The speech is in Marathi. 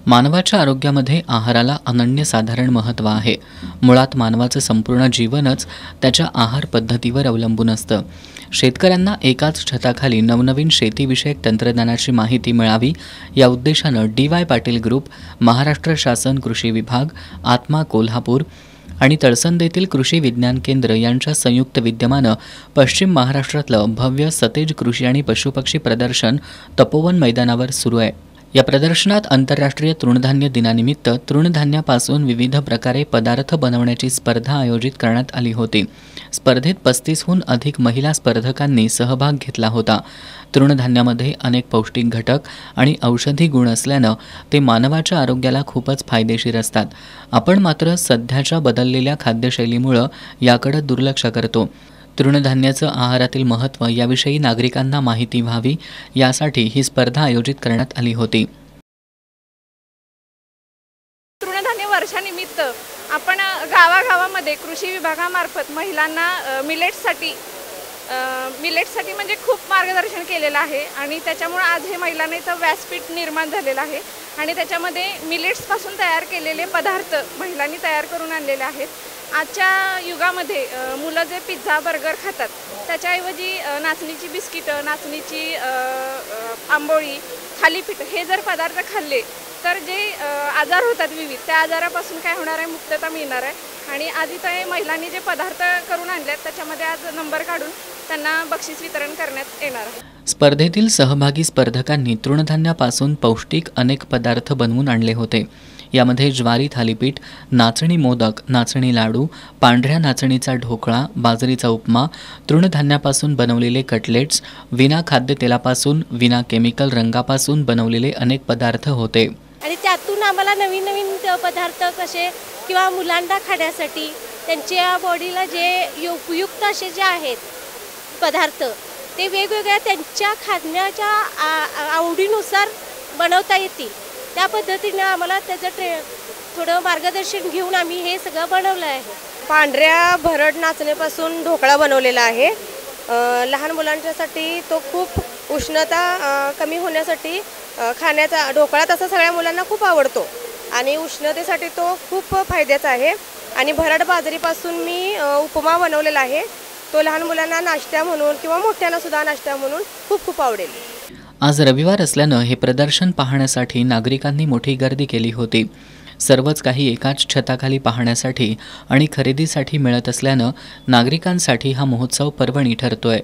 मानवाच्या आरोग्यामध्ये आहाराला अनन्यसाधारण महत्त्व आहे। मुळात मानवाचं संपूर्ण जीवनच त्याच्या आहार पद्धतीवर अवलंबून असतं। शेतकऱ्यांना एकाच छताखाली नवनवीन शेतीविषयक तंत्रज्ञानाची माहिती मिळावी या उद्देशानं DY पाटील ग्रुप, महाराष्ट्र शासन कृषी विभाग, आत्मा कोल्हापूर आणि तळसंदेतील कृषी विज्ञान केंद्र यांच्या संयुक्त विद्यमानं पश्चिम महाराष्ट्रातलं भव्य सतेज कृषी आणि पशुपक्षी प्रदर्शन तपोवन मैदानावर सुरू आहे। या प्रदर्शनात आंतरराष्ट्रीय तृणधान्य दिनानिमित्त तृणधान्यापासून विविध प्रकारे पदार्थ बनवण्याची स्पर्धा आयोजित करण्यात आली होती। स्पर्धेत 35हून अधिक महिला स्पर्धकांनी सहभाग घेतला होता। तृणधान्यामध्ये अनेक पौष्टिक घटक आणि औषधी गुण असल्यानं ते मानवाच्या आरोग्याला खूपच फायदेशीर असतात। आपण मात्र सध्याच्या बदललेल्या खाद्यशैलीमुळे याकडे दुर्लक्ष करतो। तृणधान्याचं आहारातील महत्त्व याविषयी नागरिकांना माहिती व्हावी यासाठी ही स्पर्धा आयोजित करण्यात आली होती। तृणधान्य वर्षानिमित्त आपण गावागावामध्ये कृषी विभागामार्फत महिलांना मिलेट्ससाठी म्हणजे खूप मार्गदर्शन केलेलं आहे आणि त्याच्यामुळे आज हे महिलांना इथं व्यासपीठ निर्माण झालेलं आहे आणि त्याच्यामध्ये मिलेट्सपासून तयार केलेले पदार्थ महिलांनी तयार करून आणलेले आहेत। आजच्या युगामध्ये मुलं जे पिझ्झा बर्गर खातात त्याच्याऐवजी नाचणीची बिस्किटं, नाचणीची आंबोळी, थालीपीठ हे जर पदार्थ खाल्ले तर जे आजार होतात विविध त्या आजारापासून काय होणार आहे, मुक्तता मिळणार आहे। आणि आज इथं महिलांनी जे पदार्थ करून आणलेत त्याच्यामध्ये आज नंबर काढून त्यांना बक्षीस वितरण करण्यात येणार आहे। स्पर्धेतील सहभागी स्पर्धकांनी तृणधान्यापासून पौष्टिक अनेक पदार्थ बनवून आणले होते। यामध्ये ज्वारी थालीपीठ, नाचणी मोदक, नाचणी लाडू, पांढऱ्या नाचणीचा ढोकळा, बाजरीचा उपमा, तृणधान्यापासून बनवलेले कटलेट्स, विना खाद्यतेलापासून, विना केमिकल रंगापासून बनवलेले अनेक पदार्थ होते। आणि त्यातून आम्हाला नवीन नवीन पदार्थ कसे किंवा मुलांना खाण्यासाठी त्यांच्या बॉडीला जे उपयुक्त असे जे आहेत पदार्थ ते वेगवेगळ्या त्यांच्या खाण्याच्या आवडीनुसार बनवता येतील त्या पद्धतीने आम्हाला त्याचं थोडं मार्गदर्शन घेऊन आम्ही हे सगळं बनवलं आहे। पांढऱ्या भरड नाचणीपासून ढोकळा बनवलेला आहे। लहान मुलांच्यासाठी तो खूप उष्णता कमी होण्यासाठी खाण्याचा ढोकळा तसा सगळ्या मुलांना खूप आवडतो आणि उष्णतेसाठी तो खूप फायद्याचा आहे। आणि भरड बाजरीपासून मी उपमा बनवलेला आहे, तो लहान मुलांना नाश्ता म्हणून किंवा मोठ्यांना सुद्धा नाश्ता म्हणून खूप खूप आवडेल। आज रविवार असल्यानं हे प्रदर्शन पाहण्यासाठी नागरिकांनी मोठी गर्दी केली होती। सर्वच काही एकाच छताखाली पाहण्यासाठी आणि खरेदीसाठी मिळत असल्यानं नागरिकांसाठी हा महोत्सव पर्वणी ठरतोय।